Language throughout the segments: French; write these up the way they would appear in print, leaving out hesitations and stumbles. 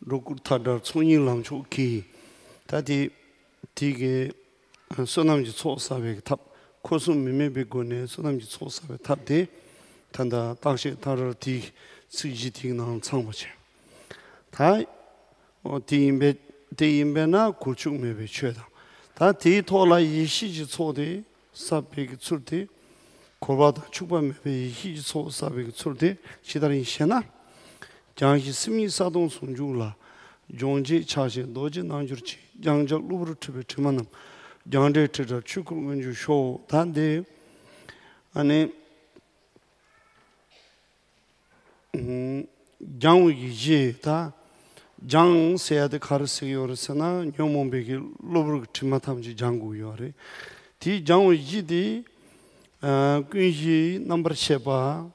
로쿠 타다 총인랑 좋기 다디 디게 소남지 초사베 탑 코스 미메베고네 소남지 초사베 탑데 단다 당시 타르 디 스지티는 창보체 다 디임베나 고축메베 최다 다 디토라 이시지 초데 사베기 출데 고바다 축바메베 이시지 초 사베기 출데 시다린 셴나 장시 스미 사동 손주라 종지 차시 노지 난주르치 장적 루브르 트베 트만은 장제 트저 축군주 쇼 단데 아니 장위지다 장 세야데 가르스요르스나 뇨몬베기 루브르 트마탐지 장구요레 디 장위지디 군지 넘버 셰바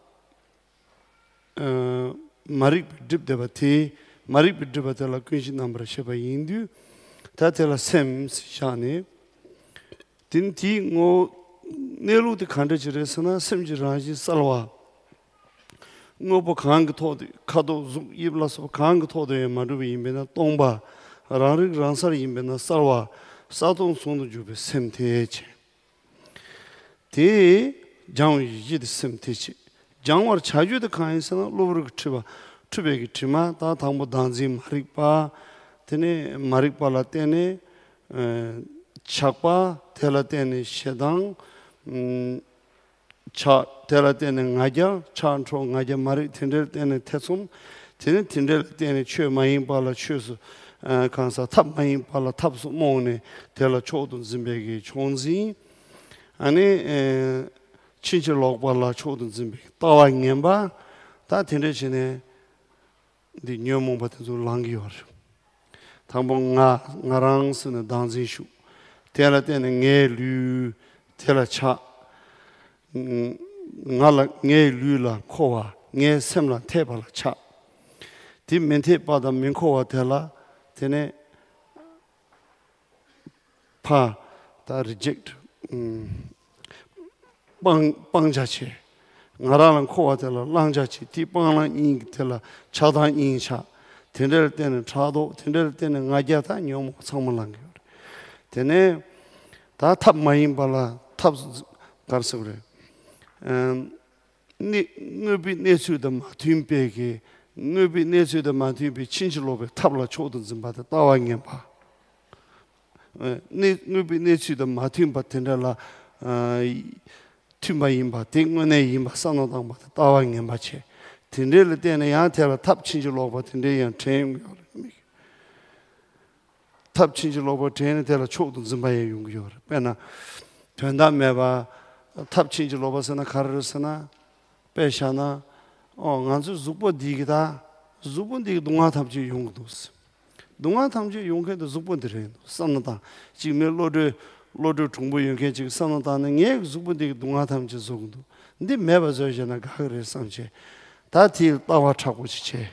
마릭 딥데바티 마릭 딥데바텔라 군시 넘버 셰바 인두 타텔라 셈 샤네 딘티 고 네루디 칸데지레스나 셈지라지 살와 ngobo khang thode khado iblas khang thode maru imbena tongba rarik ransar imbena salwa sadong sondu jube semteche te jang yid semteche 장월 자주도 가인서는 로브르 트바 트베기 트마 다 당보 단지 마릭바 테네 마릭발라 테네 차파 텔라 테네 셰당 차 텔라 테네 나자 찬초 나자 마리 텐델 테네 테솜 테네 텐델 테네 최 마인 발라 최스 간사 탑 마인 발라 탑스 모네 텔라 초돈 짐베기 총지 아니 친지 로발라 초든 준비 따와ኝ바 다 텐데지네 디 녀몽 같은 소 랑기어 당봉가 나랑스는 당진슈 테라 때는 녜류 테라차 나라 녜류라 코와 녜셈라 테발라 차디 멘테 바다 민코와 테라 테네 파다 리젝트 빵자치 나라는 코와텔라 랑자치 디빵랑 인텔라 차단 인샤 텐델 때는 차도 텐델 때는 나자다 뇽 상물랑겨 되네 다 탑마인 발라 탑 가르서 그래 니 너비 내수도 마팀베게 너비 내수도 마팀베 친실로베 탑라 초든 좀 받아 따와게 봐 너비 내수도 마팀바 텐델라 튜마임바 딩문에 임바 산노당 바다 따왕에 마치 딘델 때는 양테라 탑 친지로 버튼데 양 트임 탑 친지로 버튼에 데라 초도 좀바에 용겨 빼나 된다메바 탑 친지로 버서나 가르르스나 빼샤나 간주 zupo 디기다 zupo 디기 동아 탑지 용도스 동아 탑지 용게도 zupo 드레 산노당 지금 로드 정보 연계 지금 선언다는 게 수분들이 동아담지 정도. 근데 매버저잖아 가그래 상체. 다티 따와 차고 지체.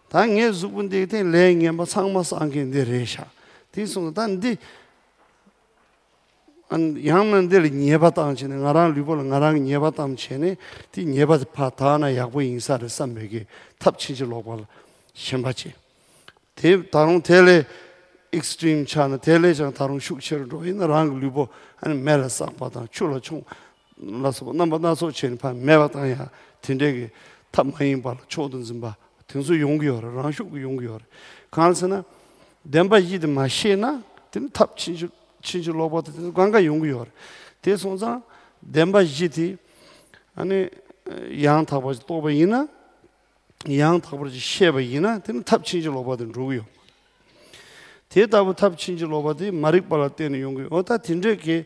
당에 수분들이 된 랭에 뭐 상마스 안게 내려샤. 뒤송도 단디 안 양면들 예바당치는 나랑 리볼 나랑 예바당치네. 뒤 예바 파타나 약보 인사를 삼매게 탑치지로 볼 셴바치. 대 다른 텔레 extreme chana television 다른 숙처로 이나랑 리보 아니 메라상 받아 출로 총 나서 나서 전파 메바다야 tinde게 탑마인 발 초든 좀봐 등수 용기어라 랑슈 용기어라 간서나 덴바지드 마시나 든 탑친주 로봇 관가 용기어라 대송자 덴바지디 아니 양 타버지 또바이나 양 타버지 셰바이나 든 탑친주 로봇은 루요 대답을 탑친지 로바디 마릭 발라 때는 용기 어다 딘데게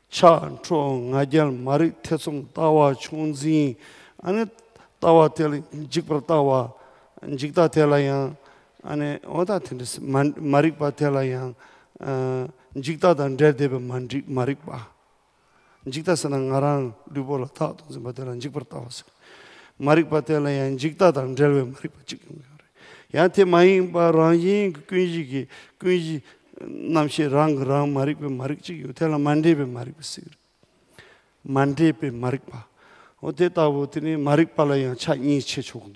차총 아절 마릭 태송 따와 총지 아니 따와 텔 직버 따와 직다 텔라야 아니 어다 딘데 마릭 바 텔라야 직다 단데베 마릭 바 직다서나 나랑 리볼라 타도 좀 받으란 직버 따와서 마릭 바 텔라야 직다 단데베 마릭 바 직금 야테 마인 바라인 꾸이지 남시 랑 마릭베 마릭지 요텔라 만데베 마릭스 만데베 마릭바 어데타보티니 마릭발라야 차이 최초도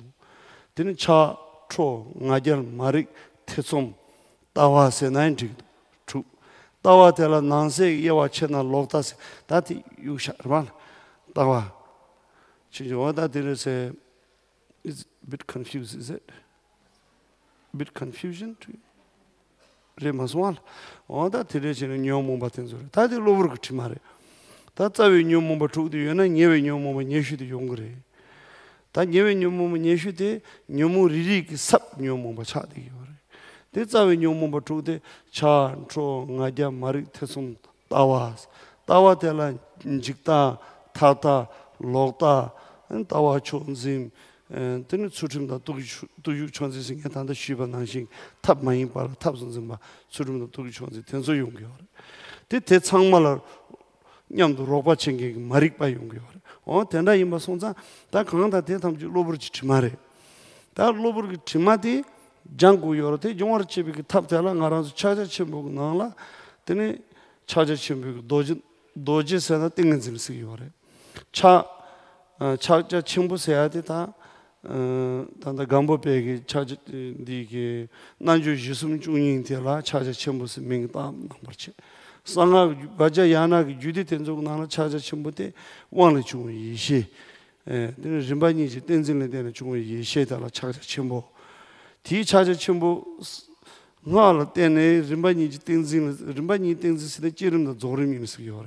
Then cha tro ngajal marik tesum tawa se 90 true. Tawa tela nanse yawa chena lokta se that you sharman tawa. That is a bit confused, is it? Bit confusion to you? Remaswal. Oh, that is in a new moment. That is over Timare. That's how we knew Mumba to the Yana, never knew Mumba Yeshu the Yongre. That never knew Mumba Yeshu de, Numu Ririk, sub new Mumba Chadi. That's how we knew Mumba to the Cha, Tro, Nadia, Marik Tesum, Tawas, Tawatela, Njikta, Tata, Lota, and Tawa Chonzim. And then it's suiting that to you transiting at the Shiva Nanshing, tap my impala, taps on Zimba, suiting the two transit, Tenzo Yungi. Did Tetsangmala Yam the Roba Chinging, Marik by Yungi. Oh, Tenda Imbasonza, that Kanda Tetam Lobrich Timare. That Lobrich Timati, Jangu Yorte, Jomar Chibik, Tap Telang around Charger Chimbuk Nala, then Charger Chimbuk, Doges and the things in Siore. Charger Chimbu Seatita. 단다 감보백이 차지 디게 난주 유숨 중인 데라 차지 첨부스 명다 넘버치 상아 바자 야나 유디 된적 나나 차지 첨부데 왕의 중 이시 에 림바니 이제 땡진에 되는 중 이시에다라 차지 첨부 디 차지 첨부 나라 때네 림바니 이제 땡진 림바니 땡진스데 지름도 조름이 있어요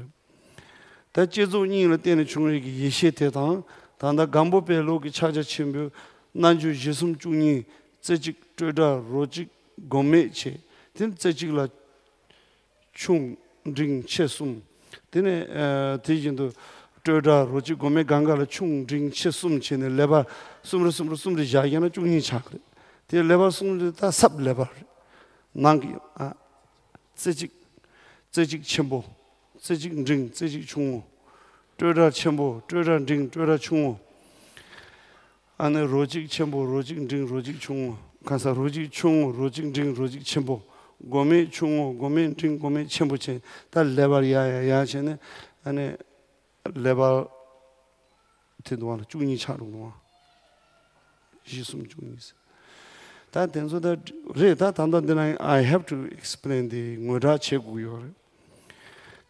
다 제조니는 때는 중 이시에다 단다 감보벨로기 찾아침부 난주 예숨 중이 제직 저다 로직 고메체 된 제직라 충ring 체숨 되네 대진도 저다 로직 고메 강가라 충ring 체숨 체네 레바 숨르 자야나 중이 차그 대 레바 숨르다 삽 레바 난기 제직 첨보 제직ring 제직 충 저다 첨보 저다 ring 저다 충 안에 로직 첨보 로직 ring 로직 충 가사 로직 충 로직 ring 로직 첨보 고메 충 고메 ring 고메 첨보 다 레바리아야 야체네 안에 레바 때도와 중이 차로노 지숨 중이스 다 된소다 레다 단단데나 I have to explain the ngoda cheguyo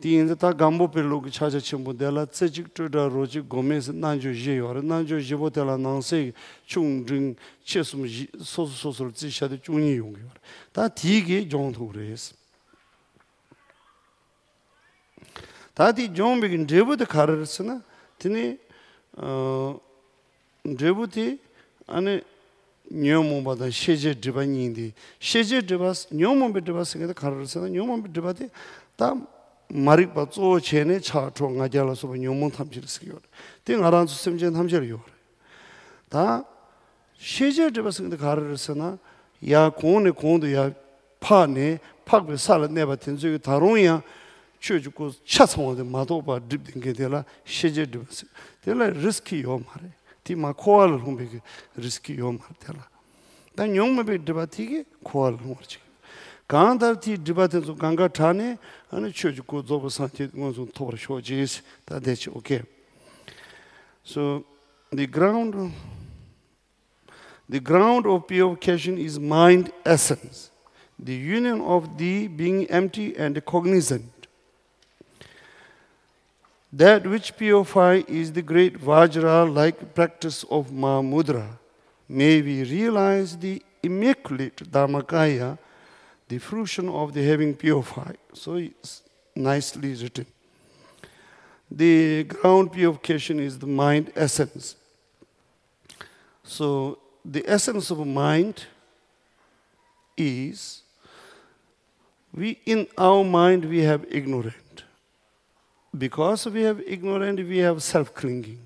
तीन ता गांबो पे लोग छाजा चंबो देला चजिक टोडा रोजी गोमेस नांजो जेयो नांजो जेबो देला नांसे chung चेसम सोसोसोर जिशा데 중이 용요 다 디게 종토레스 다디 종비긴 데부드 카르스나 티니 데부티 안에 녀모바다 셰제 드바니인디 셰제 드바스 녀모베 드바스게 카르스나 녀모베 드바티 다 마릭 바조 체네 차토 ngajal아서 녀몬 탐지르스요 띵 알아서 셈젠 탐지르요 다 셰제 드바스게 카르스나 야 고네 고도 야 파네 팍베 살을 내바 텐저기 다롱이야 추주고 차성어데 마도바 딥딩게 되라 셰제 드바스 되라 리스키 요 말에 디마 코알 홍베게 리스키 요 말텔라 단 용메베 드바티게 코알 홍르지 간다티 드바테서 간가 타네 아니 추주고 조버 산티 원좀 토르 쇼지스 다데치 오케이 so the ground of purification is mind essence, the union of the being empty and cognizant. That which purifies is the great Vajra-like practice of Mahamudra. May we realize the immaculate Dharmakaya, the fruition of the having purified. So it's nicely written. The ground purification is the mind essence. So the essence of mind is, in our mind we have ignorant. Because we have ignorant, we have self-clinging.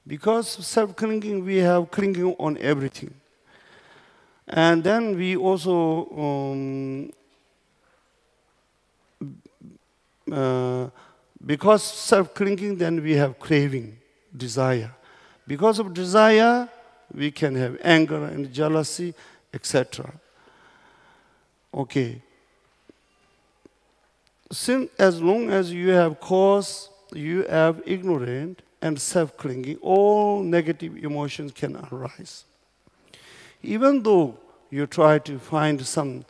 Because of self-clinging, we have clinging on everything. And then we also, because self-clinging, then we have craving, desire. Because of desire, we can have anger and jealousy, etc. Okay. Since as long as you have cause, you have ignorant and self-clinging, all negative emotions can arise. Even though you try to find some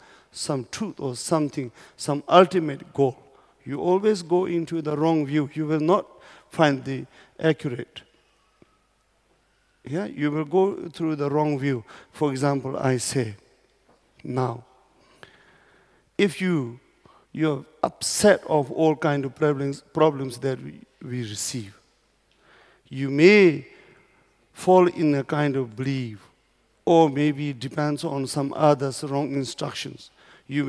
truth or something, some ultimate goal, you always go into the wrong view. You will not find the accurate. Yeah, you will go through the wrong view. For example, I say, now, if you're upset of all kind of problems that we receive, you may fall in a kind of belief, or maybe it depends on some others' wrong instructions. You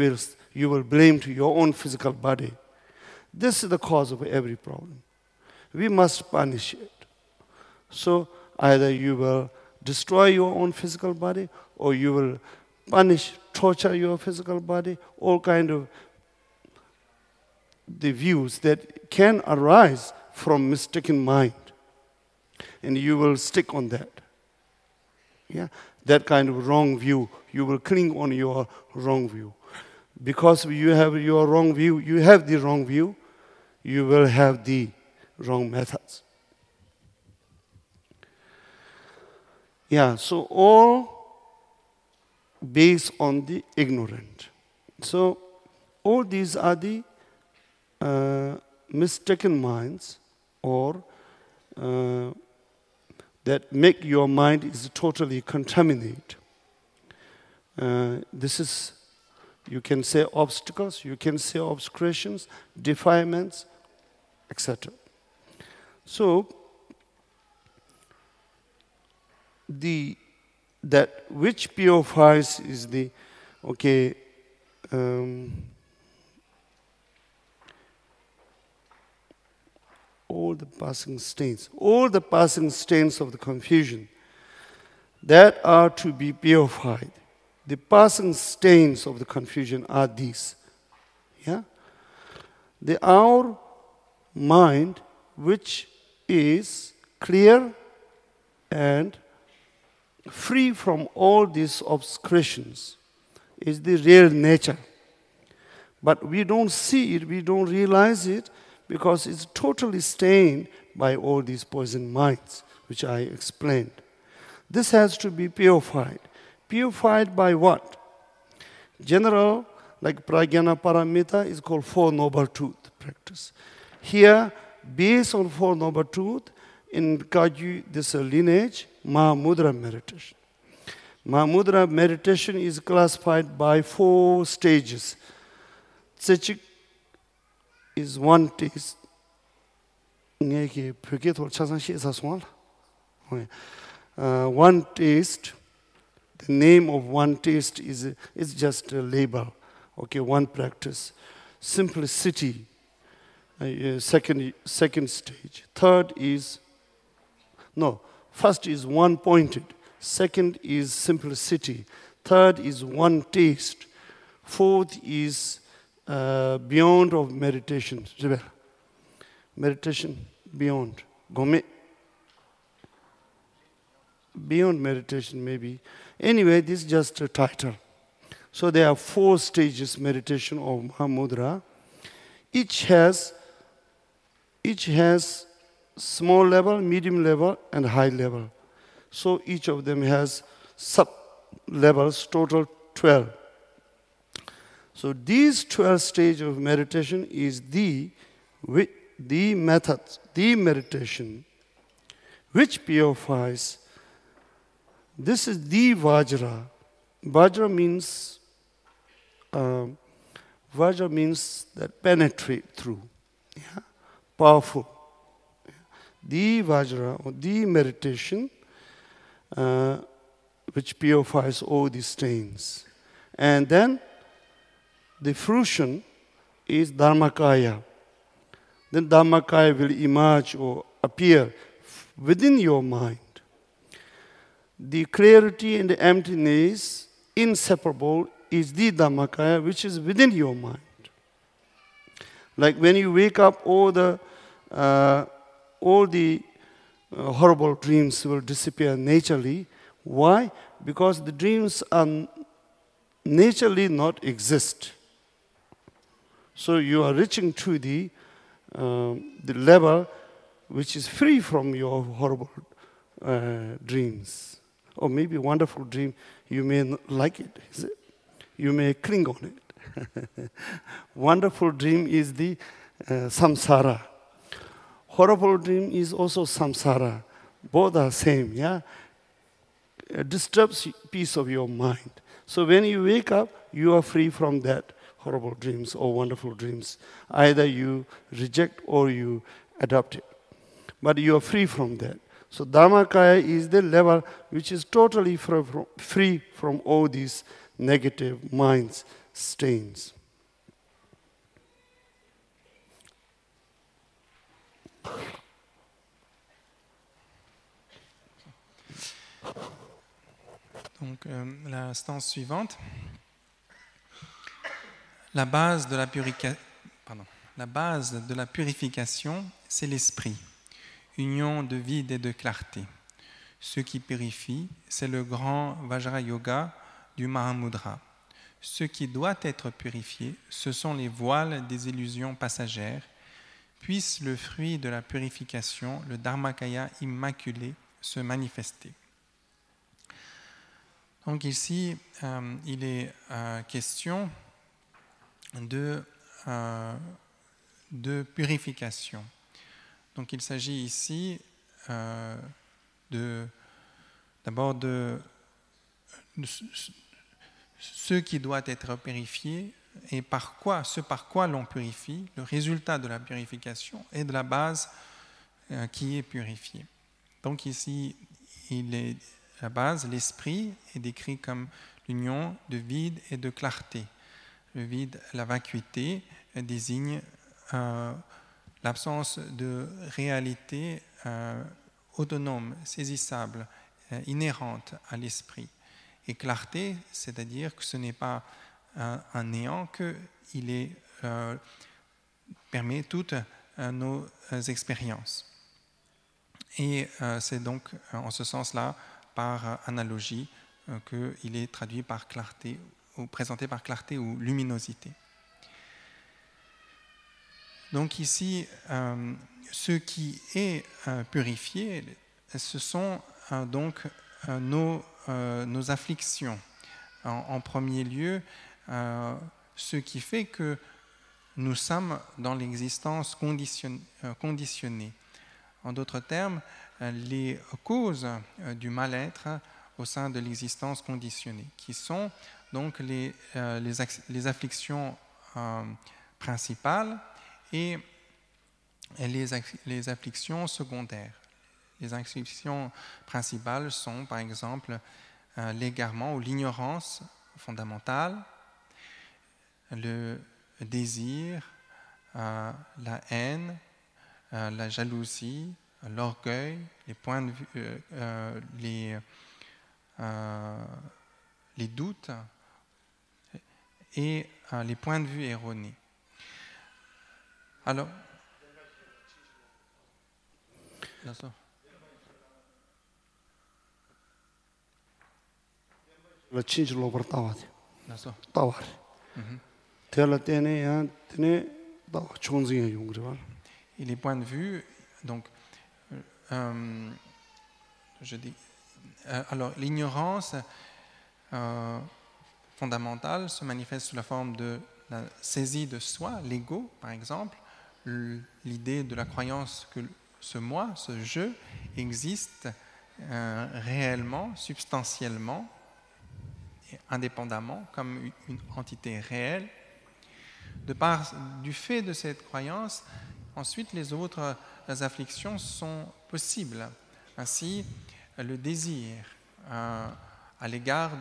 will blame to your own physical body. This is the cause of every problem. We must punish it. So either you will destroy your own physical body, or you will punish, torture your physical body, all kind of the views that can arise from mistaken mind. And you will stick on that. Yeah? That kind of wrong view. You will cling on your wrong view. Because you have your wrong view, you have the wrong view, you will have the wrong methods. Yeah, so all based on the ignorant. So all these are the mistaken minds, or that make your mind is totally contaminated. This is, you can say obstacles, you can say obscurations, defilements, etc. So that which purifies is the all the passing stains of the confusion that are to be purified. The passing stains of the confusion are these. Yeah? Our mind, which is clear and free from all these obscurations, is the real nature. But we don't see it, we don't realize it, because it's totally stained by all these poison minds, which I explained. This has to be purified. Purified by what? General, like Pragyana Paramita, is called Four Noble Truth practice. Here, based on Four Noble Truth, in Kagyu, this lineage, Mahamudra meditation. Mahamudra meditation is classified by 4 stages. Tsechik is one taste. One taste, the name of one taste is just a label. Okay, one practice. Simplicity, second stage. Third is, first is one pointed. Second is simplicity. Third is one taste. Fourth is beyond of meditation. Meditation beyond. Gome. Beyond meditation maybe. Anyway, this is just a title. So there are 4 stages meditation of Mahamudra. Each has small level, medium level, and high level. So each of them has sub-levels, total 12. So these 12 stages of meditation is the method, the meditation, which purifies. This is the Vajra. Vajra means that penetrate through, yeah? Powerful. The Vajra, or the meditation, which purifies all these stains. And then the fruition is Dharmakaya. Then Dharmakaya will emerge or appear within your mind. The clarity and the emptiness, inseparable, is the Dharmakaya, which is within your mind. Like when you wake up, all the horrible dreams will disappear naturally. Why? Because the dreams are naturally not exist. So you are reaching to the level which is free from your horrible dreams. Or maybe a wonderful dream, You may not like it, is it? You may cling on it. Wonderful dream is the samsara. Horrible dream is also samsara. Both are same, yeah? It disturbs peace of your mind. So when you wake up, you are free from that horrible dreams or wonderful dreams. Either you reject or you adopt it. But you are free from that. So Dharmakaya is the level which is totally free from all these negative minds, stains. Donc, la stance suivante. La base de la purification, c'est l'esprit, union de vide et de clarté. Ce qui purifie, c'est le grand Vajra-yoga du Mahamudra. Ce qui doit être purifié, ce sont les voiles des illusions passagères. Puisse le fruit de la purification, le Dharmakaya immaculé, se manifester. Donc ici, il est question de purification. Donc il s'agit ici d'abord de ce qui doit être purifié et par quoi l'on purifie, le résultat de la purification et de la base qui est purifiée. Donc ici, la base, l'esprit, est décrit comme l'union de vide et de clarté. Le vide, la vacuité, désigne l'absence de réalité autonome, saisissable, inhérente à l'esprit. Et clarté, c'est-à-dire que ce n'est pas un néant, qu'il permet toutes nos expériences. Et c'est donc en ce sens-là, par analogie, qu'il est traduit par clarté, ou présenté par clarté ou luminosité. Donc ici, ce qui est purifié, ce sont donc nos afflictions. En premier lieu, ce qui fait que nous sommes dans l'existence conditionnée. En d'autres termes, les causes du mal-être au sein de l'existence conditionnée, qui sont donc les afflictions principales et les afflictions secondaires. Les afflictions principales sont, par exemple, l'égarement ou l'ignorance fondamentale, le désir, la haine, la jalousie, l'orgueil, les points de vue, les doutes et les points de vue erronés. Alors, la chinchlo par tawati tawari tela tene ya tene da chongzi ya yungriwa. Et les points de vue, donc je dis alors l'ignorance fondamentale se manifeste sous la forme de la saisie de soi, l'ego par exemple, l'idée de la croyance que ce moi, ce je existe réellement, substantiellement, indépendamment, comme une entité réelle. Du fait de cette croyance, ensuite les autres afflictions sont possibles. Ainsi, le désir à l'égard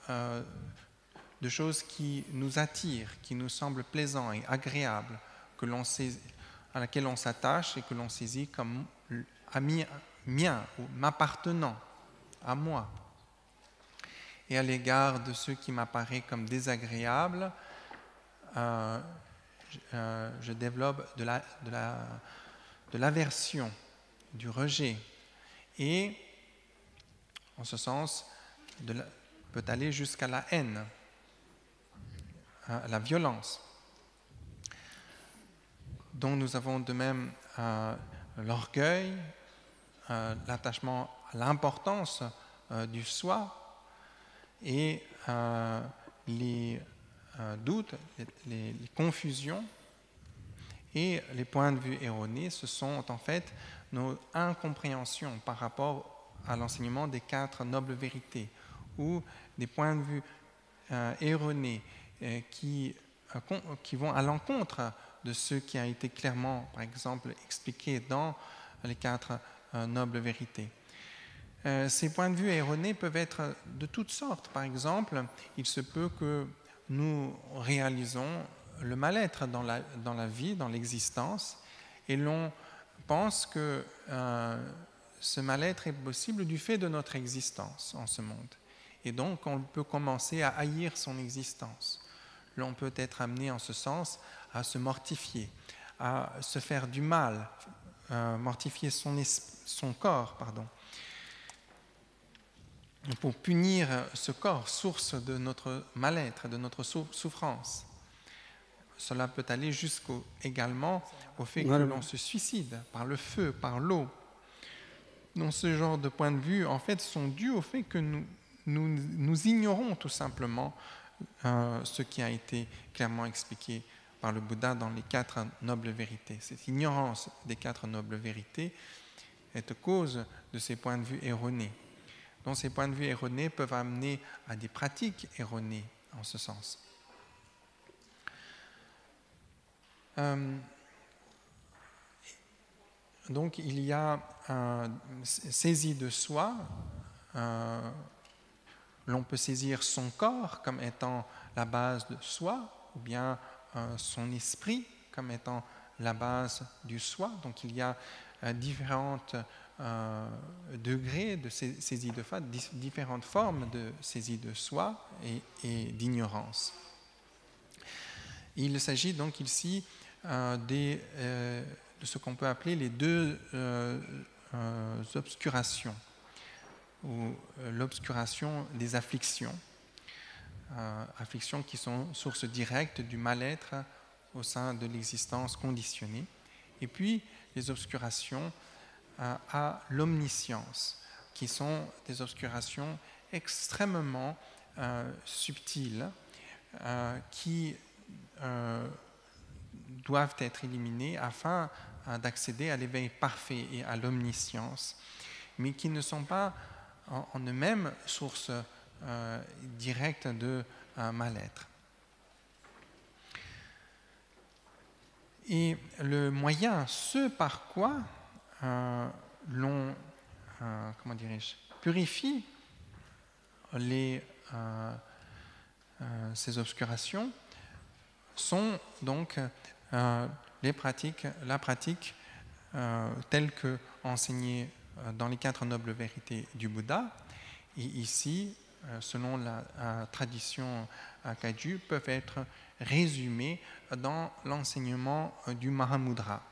de choses qui nous attirent, qui nous semblent plaisantes et agréables, à laquelle on s'attache et que l'on saisit comme mien ou m'appartenant à moi. Et à l'égard de ceux qui m'apparaissent comme désagréables, je développe de l'aversion, du rejet. Et, en ce sens, peut aller jusqu'à la haine, la violence. Donc nous avons de même l'orgueil, l'attachement à l'importance du soi, et les doutes, les confusions et les points de vue erronés, ce sont en fait nos incompréhensions par rapport à l'enseignement des 4 nobles vérités, ou des points de vue erronés qui vont à l'encontre de ce qui a été clairement, par exemple, expliqué dans les 4 nobles vérités. Ces points de vue erronés peuvent être de toutes sortes. Par exemple, il se peut que nous réalisons le mal-être dans la vie, dans l'existence, et l'on pense que ce mal-être est possible du fait de notre existence en ce monde. Et donc, on peut commencer à haïr son existence. L'on peut être amené en ce sens à se mortifier, à se faire du mal, mortifier son corps, pour punir ce corps, source de notre mal-être, de notre souffrance. Cela peut aller également au fait que l'on se suicide par le feu, par l'eau. Donc ce genre de points de vue, en fait, sont dus au fait que nous ignorons tout simplement ce qui a été clairement expliqué par le Bouddha dans les 4 nobles vérités. Cette ignorance des 4 nobles vérités est cause de ces points de vue erronés. Donc ces points de vue erronés peuvent amener à des pratiques erronées en ce sens. Donc il y a saisie de soi. L'on peut saisir son corps comme étant la base de soi, ou bien son esprit comme étant la base du soi. Donc il y a différents degrés de saisie de soi, différentes formes de saisie de soi et d'ignorance. Il s'agit donc ici de ce qu'on peut appeler les 2 obscurations, ou l'obscuration des afflictions, afflictions qui sont source directe du mal-être au sein de l'existence conditionnée, et puis les obscurations à l'omniscience, qui sont des obscurations extrêmement subtiles, qui doivent être éliminées afin d'accéder à l'éveil parfait et à l'omniscience, mais qui ne sont pas en eux-mêmes source directe de mal-être. Et le moyen, ce par quoi l'on purifie ces obscurations sont donc la pratique telle que enseignée dans les 4 nobles vérités du Bouddha, et ici, selon la tradition Kagyu, peuvent être résumées dans l'enseignement du Mahamudra,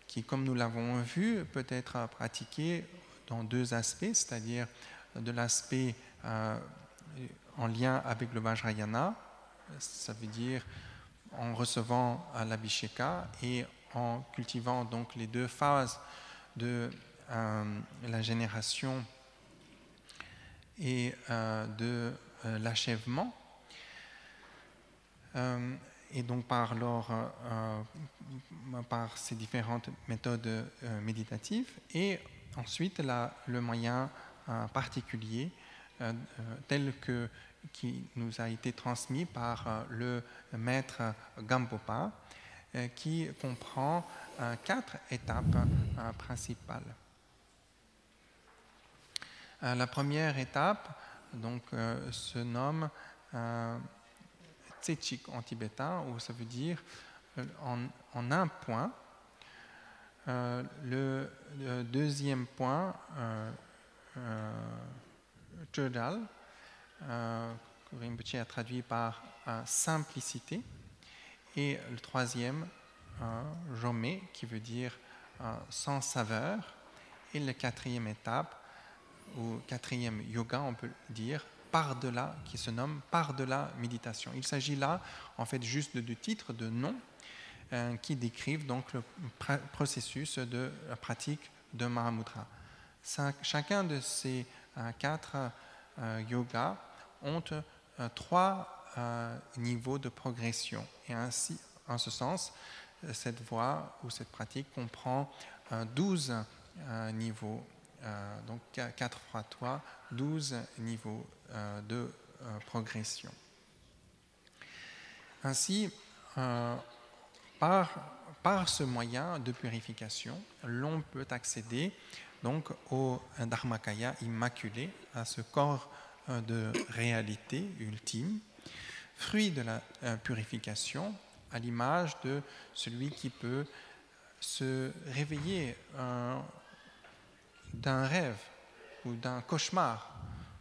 qui, comme nous l'avons vu, peut être pratiqué dans 2 aspects, c'est-à-dire de l'aspect en lien avec le Vajrayana, ça veut dire en recevant l'Abhisheka et en cultivant donc les 2 phases de la génération et de l'achèvement, et donc par ces différentes méthodes méditatives, et ensuite le moyen particulier tel qui nous a été transmis par le maître Gampopa, qui comprend 4 étapes principales. La première étape donc, se nomme Tsechik en tibétain, où ça veut dire en un point. Le deuxième point, Chodal, que Rinpoche a traduit par simplicité, et le troisième, Jomé, qui veut dire sans saveur, et la 4e étape, ou 4e yoga, on peut dire, par-delà, qui se nomme par-delà méditation. Il s'agit là, en fait, juste de 2 titres, de noms, qui décrivent donc le processus de la pratique de Mahamudra. Chacun de ces 4 yoga ont 3 niveaux de progression. Et ainsi, en ce sens, cette voie ou cette pratique comprend 12 niveaux, donc 4 fois 3, 12 niveaux de progression. Ainsi, par ce moyen de purification, l'on peut accéder donc au Dharmakaya immaculé, à ce corps de réalité ultime, fruit de la purification, à l'image de celui qui peut se réveiller d'un rêve ou d'un cauchemar.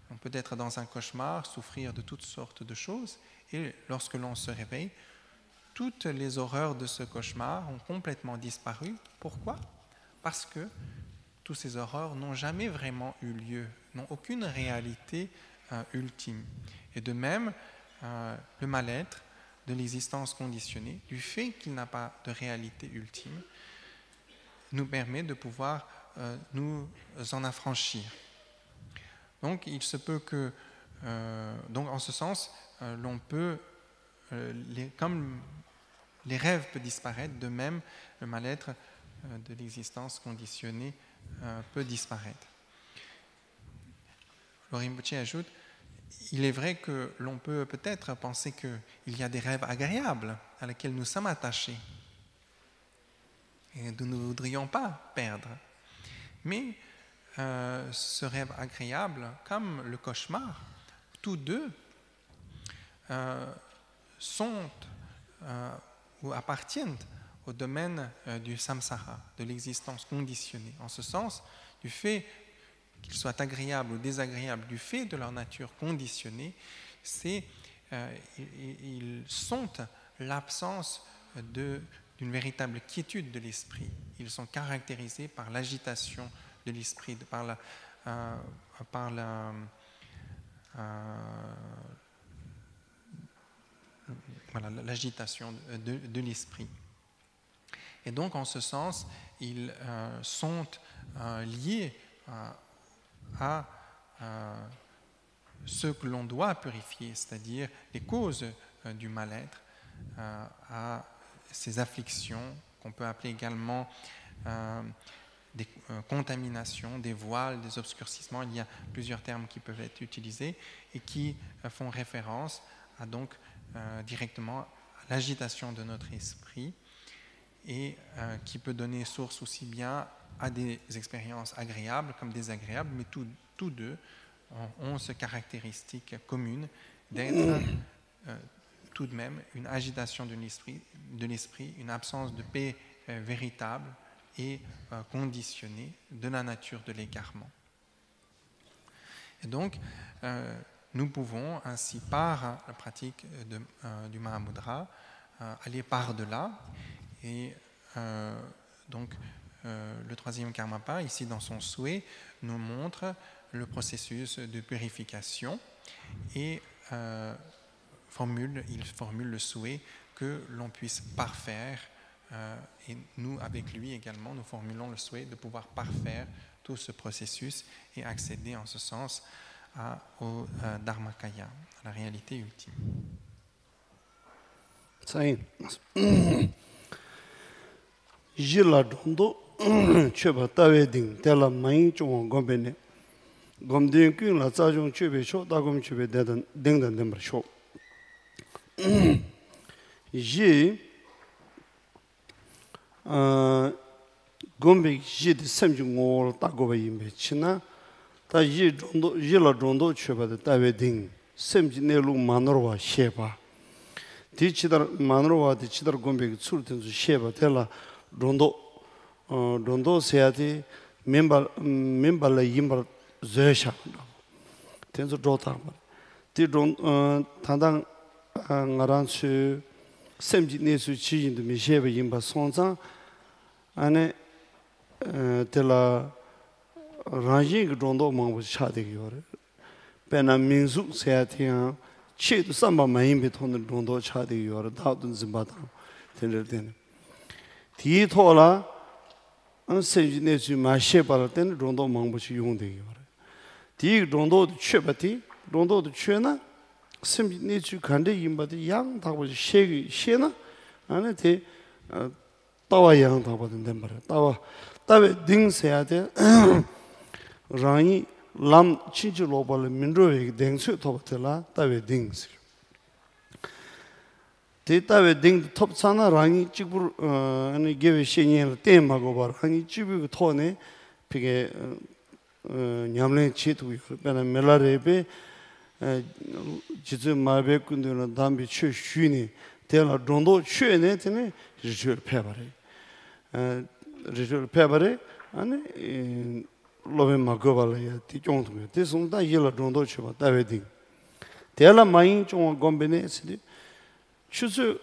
On peut être dans un cauchemar, souffrir de toutes sortes de choses, et lorsque l'on se réveille, toutes les horreurs de ce cauchemar ont complètement disparu. Pourquoi? Parce que toutes ces horreurs n'ont jamais vraiment eu lieu, n'ont aucune réalité ultime. Et de même, le mal-être de l'existence conditionnée, du fait qu'il n'a pas de réalité ultime, nous permet de pouvoir nous en affranchir. Donc, il se peut que, donc en ce sens, l'on peut, comme les rêves peuvent disparaître, de même, le mal-être de l'existence conditionnée peut disparaître. Le Rinpoche ajoute, il est vrai que l'on peut peut-être penser qu'il y a des rêves agréables à lesquels nous sommes attachés et que nous ne voudrions pas perdre. Mais ce rêve agréable, comme le cauchemar, tous deux sont ou appartiennent au domaine du samsara, de l'existence conditionnée. En ce sens, du fait qu'ils soient agréables ou désagréables, du fait de leur nature conditionnée, ils sont l'absence d'une véritable quiétude de l'esprit. Ils sont caractérisés par l'agitation de l'esprit, par l'agitation de l'esprit. Et donc, en ce sens, ils sont liés à ce que l'on doit purifier, c'est-à-dire les causes du mal-être, à ces afflictions qu'on peut appeler également des contaminations, des voiles, des obscurcissements. Il y a plusieurs termes qui peuvent être utilisés et qui font référence donc directement à l'agitation de notre esprit et qui peut donner source aussi bien à des expériences agréables comme désagréables, mais tous deux ont cette caractéristique commune d'être tout de même une agitation de l'esprit, une absence de paix véritable et conditionnée de la nature de l'égarement. Et donc, nous pouvons ainsi, par la pratique du Mahamudra, aller par-delà. Et donc, le troisième Karmapa, ici dans son souhait, nous montre le processus de purification et il formule le souhait que l'on puisse parfaire. Et nous, avec lui également, nous formulons le souhait de pouvoir parfaire tout ce processus et accéder en ce sens au Dharmakaya, à la réalité ultime. Jila dondo cheba tawe ding tela mai chong gombene gomding kyung la za jong chebe sho da gom chebe de ding dan dem sho ji gombe ji de semju ngol ta go ba yimbe china ta ji dondo jila dondo cheba de tawe ding semji ne lu manorwa sheba di chidar manorwa di chidar gombe sul ten su sheba tela ron도 세야지 멤버라 임버 제샤 텐저 조타 디론 단당 나란수 셈지 내수 지인도 미셰베 임바 손자 안에 텔라 라지 론도 망부 차데기요레 베나 민수 세야티야 치도 삼바 마임비 톤 론도 차데기요레 다든 짐바다 텐르데네 디토라 세진내주 마셰바를 때는 론도 망부시 용되기요. 디 론도 최바티 론도도 취나 심지 내주 간데 임바도 양 다고 셰기 셰나 안에 대 따와 양 다고 된단 말이야. 따와 딩세야 돼. 라이 람 진주 로벌 민로에 댕수 토버텔라 따웨 딩스. 데이터에 딩 톱사나 라이 찍부 아니 게베 신이를 땜하고 봐. 아니 찍부 토네 비게 냠레 치투 베나 멜라레베 지즈 마베군들은 담비 추슈니 대라 돈도 추에네 되네 리절 페바레 리절 페바레 아니 로베 마고발야 티종도 대송다 일라 돈도 추바 다베딩 대라 마인 종 곰베네 시디 추즈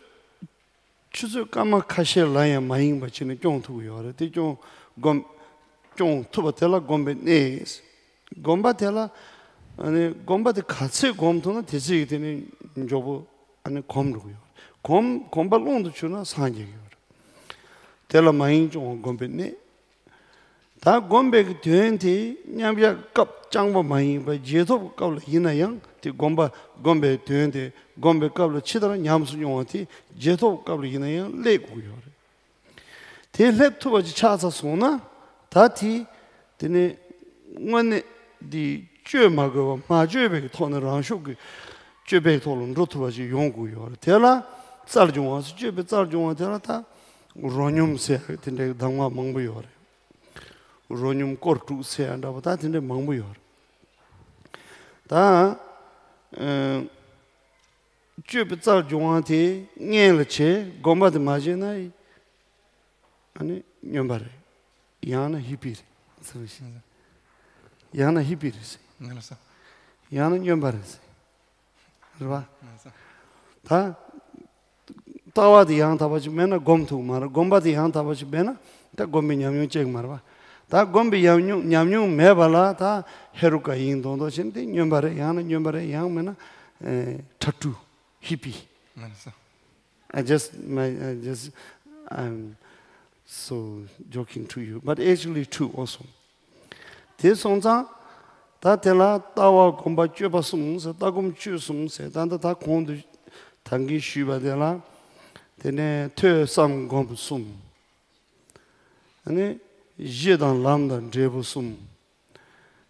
까마 카셰라야 마인 바치네 종투요 대종 곰종 투바텔라 곰베네 곰바텔라 아니 곰바데 같이 곰토는 대지게 되는 조부 아니 곰르고요. 곰발롱도 주나 산적이요. 텔라 마인 종 곰베네 다 곰베 되는데 냠비야 cấp 장보 마인 바 제도 cấp 이나양 티 곰베 되는데 곰베 cấp 치더라 냠수 용한테 제도 cấp 이나양 레고요. 대 랩토바지 차서 소나 다티 되네 원네 디 쥐마고 마쥐베 토너를 하쇼고 쥐베 토는 로토바지 용구요. 대라 쌀중와서 쥐베 쌀중와 대라다 로뇽세 근데 당와 망부요. 로뇽 코르투세 안다보다 근데 망부요. 다 쥐베 쌀중한테 녜르체 곰바드 마제나 아니 냠바레 야나 히피리 서신 야나 히피리스 야는 연발했어요. 그봐. 다 따와디 양 타바지 메나 곰투 마라 곰바디 양 타바지 메나 다 곰비 냠뇽 쩨 마라. 다 곰비 냠뇽 메발라 다 헤루카 인도도 신데 연발에 야는 연발에 양 메나 타투 히피. I'm so joking to you, but actually true also. 대송자 다 tel라 따와 곰바 쥐바숨서 따곰 쥐숨서 단다 다 공도 단기 쉬바데라 되네 퇴상 곰숨 아니 제단 람단 제부숨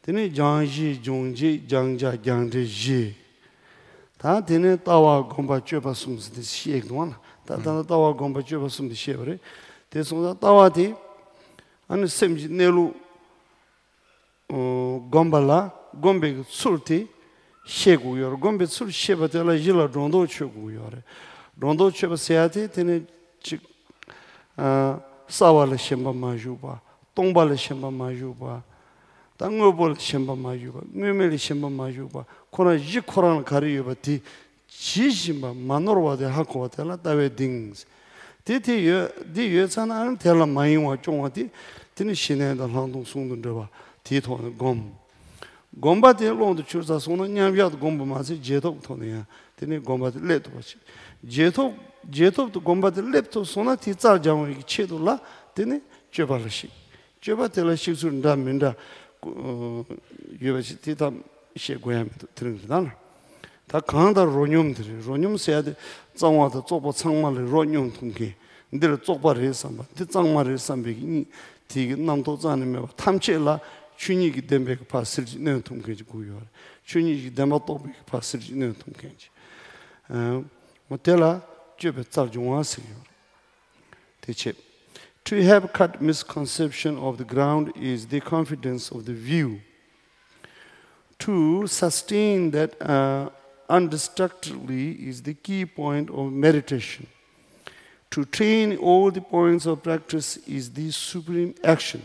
되네 장지 종지 장자 장제지 다 되네 따와 곰바 쥐바숨서 시액도나 다다 따와 곰바 쥐바숨서 시에버레 대송자 따와디 아니 셈지 내루 곰발라 곰베 술티 셰구요 곰베 술 셰바텔라 질라 론도 쳬구요 론도 쳬바세야티 테네 치 사왈 셴바 마주바 똥발 셴바 마주바 땅어볼 셴바 마주바 뇌멜 셴바 마주바 코나 지 코란 가리요바티 지심바 마노르와데 하코와텔라 다웨 딩스 디티여 디여산한 텔라 마이와 종와티 티니 시네다 한동 송든데바 디토는 곰바데 롱도 추자 손은 냠비아도 곰바마지 제도 토네야 되네 곰바데 레도 같이 제도 곰바데 랩토 손아 티자 장이 체도라 되네 쥐발시 쥐바텔라시 순다 민다 유베시티다 셰고야 들은다 다 강다 로뇽들이 로뇽 세야데 장와도 쪼보 창말을 로뇽 통게 근데 쪼바를 삼바 티 장말을 삼베기 디게 남도 자네면 탐체라 춘이기 때문에 파슬지는 통계지 고요. 춘이기 때문에 또 파슬지는 통계지. 모텔라 쥐베 짤중와스요. 대체 to have cut misconception of the ground is the confidence of the view. To sustain that undistractedly is the key point of meditation. To train all the points of practice is the supreme action.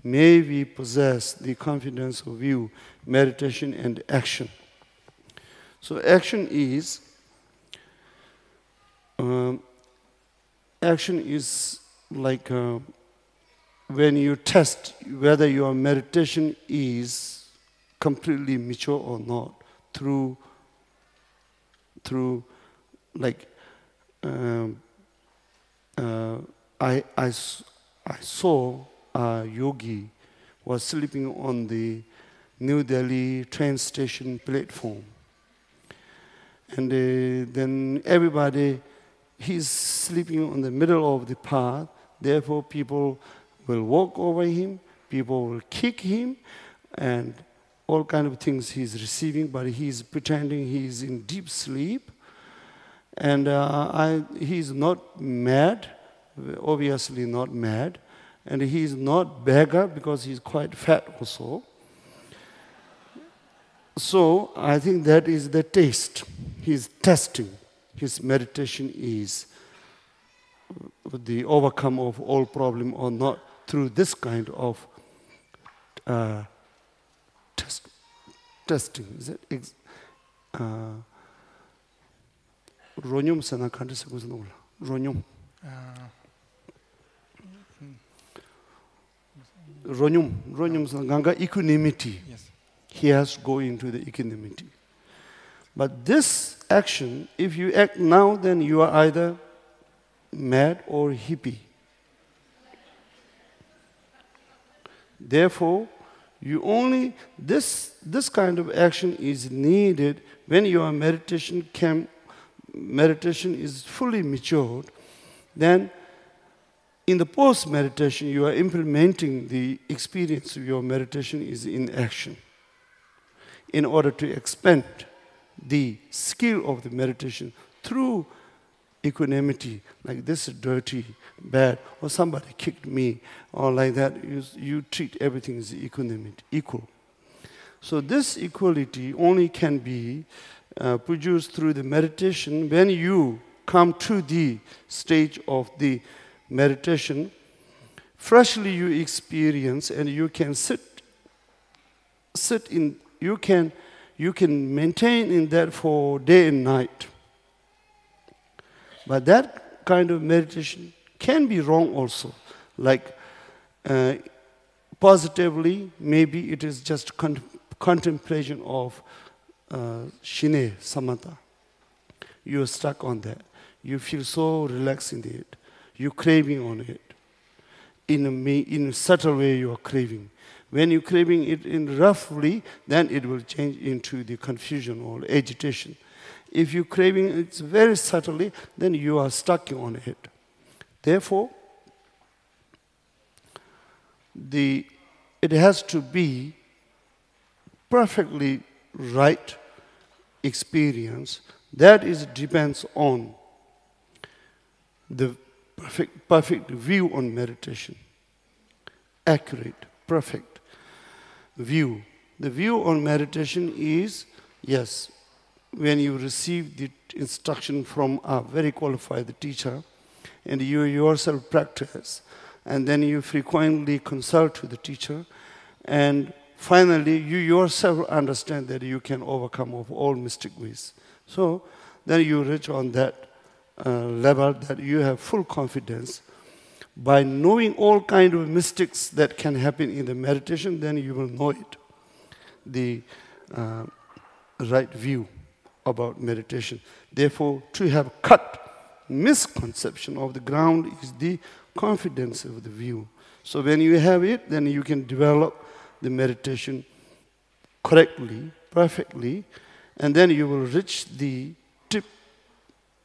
May we possess the confidence of view, meditation, and action. So action is like when you test whether your meditation is completely mature or not through like I saw a yogi was sleeping on the New Delhi train station platform. And then everybody, he's sleeping on the middle of the path. Therefore, people will walk over him, people will kick him, and all kind of things he's receiving, but he's pretending he's in deep sleep. And he's not mad, obviously not mad. And he's not beggar because he's quite fat also. So I think that is the taste. He's testing. His meditation is the overcome of all problem or not through this kind of testing. Is it? Ronyum sana kante sekusnola. Ronyum. Ronyum sana ganga equanimity. Yes. He has to go into the equanimity. But this action, if you act now, then you are either mad or hippie. Therefore, you only this kind of action is needed when your meditation is fully matured. Then in the post-meditation, you are implementing the experience of your meditation is in action in order to expand the skill of the meditation through equanimity, like this is dirty, bad, or somebody kicked me, or like that. You treat everything as equanimity, equal. So this equality only can be produced through the meditation. When you come to the stage of the meditation, freshly you experience, and you can sit in. You can maintain in that for day and night. But that kind of meditation can be wrong also. Like positively, maybe it is just contemplation of shine, samatha. You are stuck on that. You feel so relaxed in it. You're craving on it. In a subtle way, you are craving. When you're craving it in roughly, then it will change into the confusion or agitation. If you're craving it very subtly, then you are stuck on it. Therefore, it has to be perfectly right experience. That depends on the perfect view on meditation. Accurate, perfect view. The view on meditation is, yes, when you receive the instruction from a very qualified teacher, and you yourself practice, and then you frequently consult with the teacher, and finally you yourself understand that you can overcome of all mystic ways. So then you reach on that level that you have full confidence. By knowing all kind of mystics that can happen in the meditation, then you will know it, the right view about meditation. Therefore, to have cut misconception of the ground is the confidence of the view. So when you have it, then you can develop the meditation correctly, perfectly, and then you will reach the tip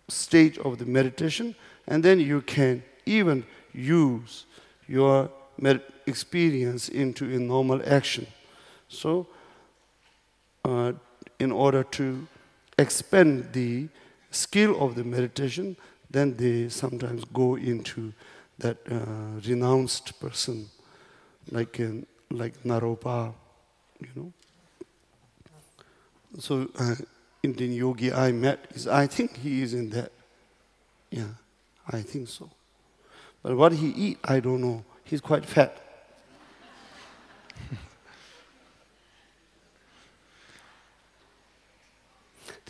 stage of the meditation, and then you can even use your experience into a normal action. So, in order to expand the skill of the meditation, then they sometimes go into that renounced person, like Naropa, you know. So, Indian yogi I met, I think he is in that. Yeah, I think so. But what he eat, I don't know. He's quite fat.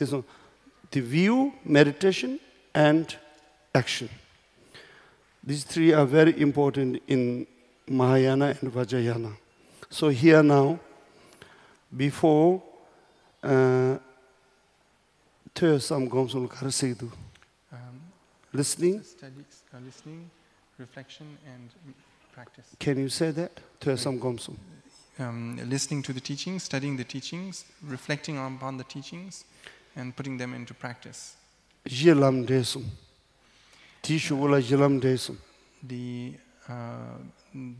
So, the view, meditation, and action. These three are very important in Mahayana and Vajrayana. So here now, before listening, listening, reflection, and practice. Can you say that? listening to the teachings, studying the teachings, reflecting upon the teachings, and putting them into practice. Jilam desum. Tishula jilam desum. The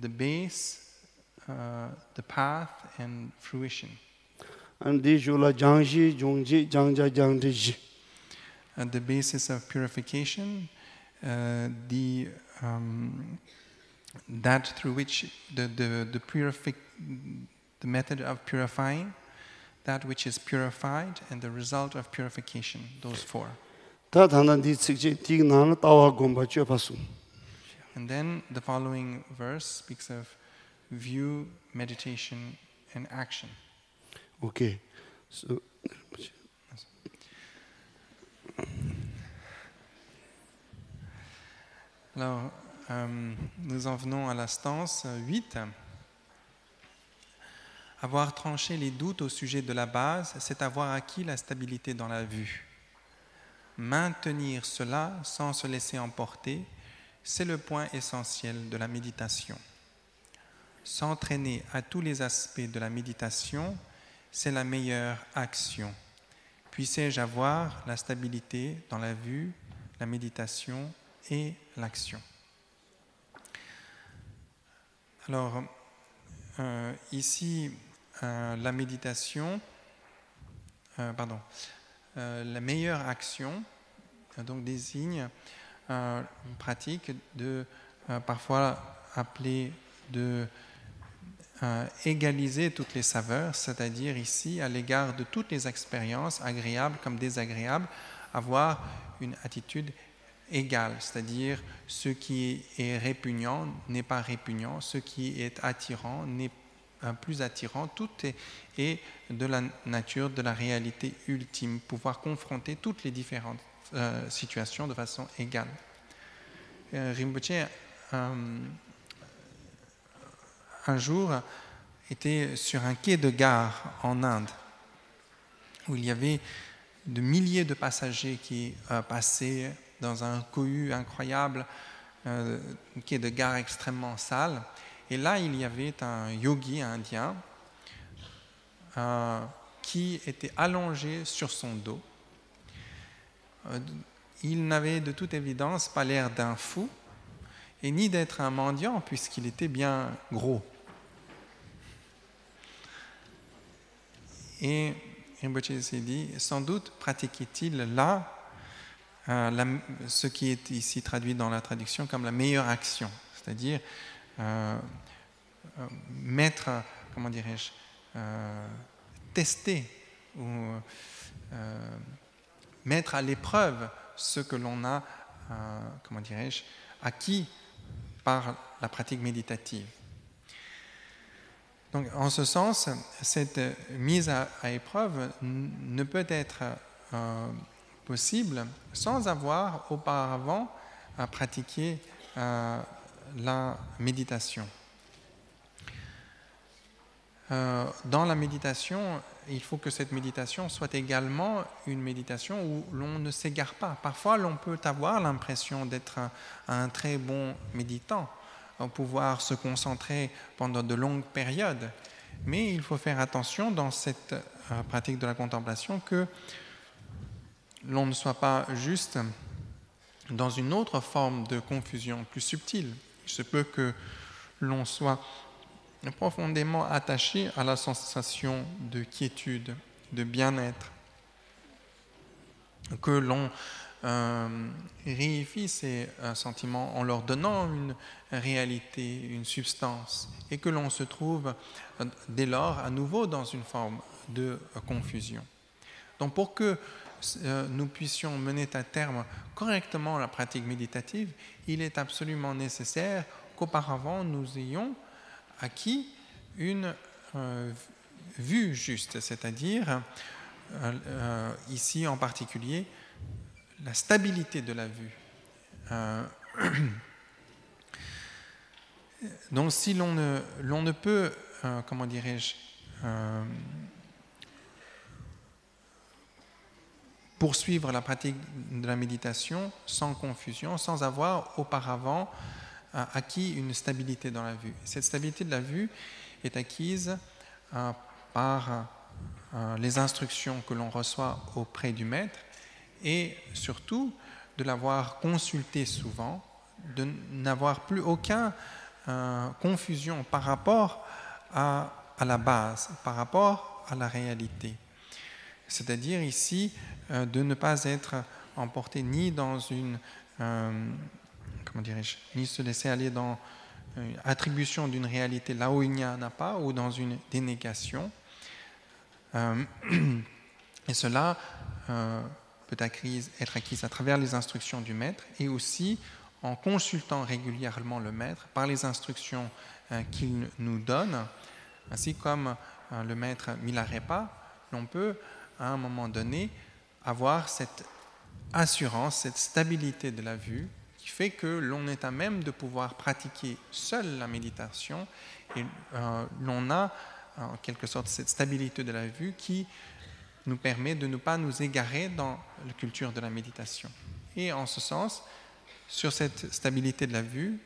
base, the path, and fruition. And Dishula Jangji, Jongji, Jangja, Jangji. The basis of purification, that through which the method of purifying, that which is purified, and the result of purification, those four. And then the following verse speaks of view, meditation, and action. Okay. So alors, nous en venons à la stance 8. Avoir tranché les doutes au sujet de la base, c'est avoir acquis la stabilité dans la vue. Maintenir cela sans se laisser emporter, c'est le point essentiel de la méditation. S'entraîner à tous les aspects de la méditation, c'est la meilleure action. Puissé-je avoir la stabilité dans la vue, la méditation et l'action. Alors, ici, la méditation, la meilleure action donc désigne une pratique de parfois appelée de égaliser toutes les saveurs, c'est-à-dire ici à l'égard de toutes les expériences agréables comme désagréables, avoir une attitude égale, c'est-à-dire ce qui est répugnant n'est pas répugnant, ce qui est attirant n'est plus attirant, tout est de la nature, de la réalité ultime, pouvoir confronter toutes les différentes situations de façon égale. Rinpoche, un jour, était sur un quai de gare en Inde, où il y avait de milliers de passagers qui passaient dans un cohue incroyable, un quai de gare extrêmement sale. Et là, il y avait un yogi indien qui était allongé sur son dos. Il n'avait de toute évidence pas l'air d'un fou et ni d'être un mendiant puisqu'il était bien gros. Et Rinpoche s'est dit, sans doute pratiquait-il là ce qui est ici traduit dans la traduction comme la meilleure action, c'est-à-dire mettre, comment dirais-je, tester ou mettre à l'épreuve ce que l'on a, comment dirais-je, acquis par la pratique méditative. Donc, en ce sens, cette mise à épreuve ne peut être possible sans avoir auparavant pratiqué la méditation. Dans la méditation, il faut que cette méditation soit également une méditation où l'on ne s'égare pas. Parfois, l'on peut avoir l'impression d'être un très bon méditant, pouvoir se concentrer pendant de longues périodes. Mais il faut faire attention dans cette pratique de la contemplation que l'on ne soit pas juste dans une autre forme de confusion plus subtile. Il se peut que l'on soit profondément attaché à la sensation de quiétude, de bien-être, que l'on réifie ces sentiments en leur donnant une réalité, une substance, et que l'on se trouve dès lors à nouveau dans une forme de confusion. Donc pour que nous puissions mener à terme correctement la pratique méditative, il est absolument nécessaire qu'auparavant nous ayons acquis une vue juste, c'est-à-dire ici en particulier la stabilité de la vue. Donc si l'on ne peut, comment dirais-je, poursuivre la pratique de la méditation sans confusion, sans avoir auparavant acquis une stabilité dans la vue. Cette stabilité de la vue est acquise par les instructions que l'on reçoit auprès du maître et surtout de l'avoir consulté souvent, de n'avoir plus aucune confusion par rapport à la base, par rapport à la réalité. C'est-à-dire ici de ne pas être emporté ni dans une, comment dirais-je, ni se laisser aller dans une attribution d'une réalité là où il n'y en a pas, ou dans une dénégation. Et cela peut être acquis à travers les instructions du maître et aussi en consultant régulièrement le maître par les instructions qu'il nous donne, ainsi comme le maître Milarepa, l'on peut à un moment donné avoir cette assurance, cette stabilité de la vue qui fait que l'on est à même de pouvoir pratiquer seul la méditation et l'on a en quelque sorte cette stabilité de la vue qui nous permet de ne pas nous égarer dans la culture de la méditation. Et en ce sens, sur cette stabilité de la vue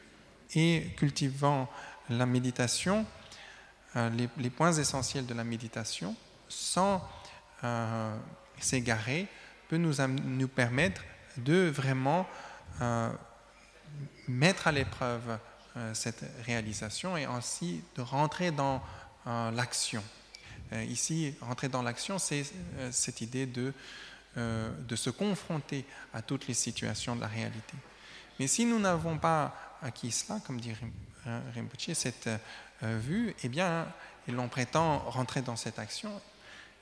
et cultivant la méditation, les points essentiels de la méditation, sans s'égarer, peut nous permettre de vraiment mettre à l'épreuve cette réalisation et ainsi de rentrer dans l'action. Ici, rentrer dans l'action, c'est cette idée de se confronter à toutes les situations de la réalité. Mais si nous n'avons pas acquis cela, comme dit Rinpoche, cette vue, eh bien, et l'on prétend rentrer dans cette action,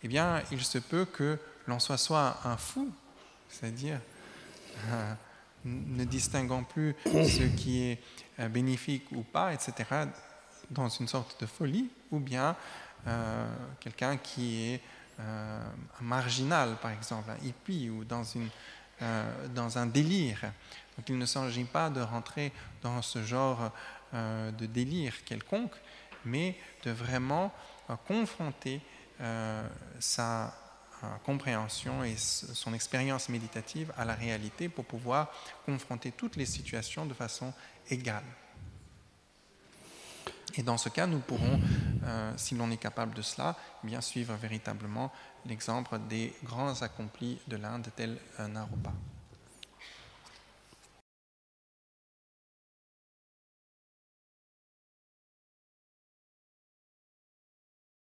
eh bien, il se peut que l'on soit un fou, c'est-à-dire ne distinguant plus ce qui est bénéfique ou pas, etc., dans une sorte de folie, ou bien quelqu'un qui est un marginal, par exemple, un hippie, ou dans un délire. Donc il ne s'agit pas de rentrer dans ce genre de délire quelconque, mais de vraiment confronter sa compréhension et son expérience méditative à la réalité pour pouvoir confronter toutes les situations de façon égale. Et dans ce cas, nous pourrons, si l'on est capable de cela, bien suivre véritablement l'exemple des grands accomplis de l'Inde, tels Naropa.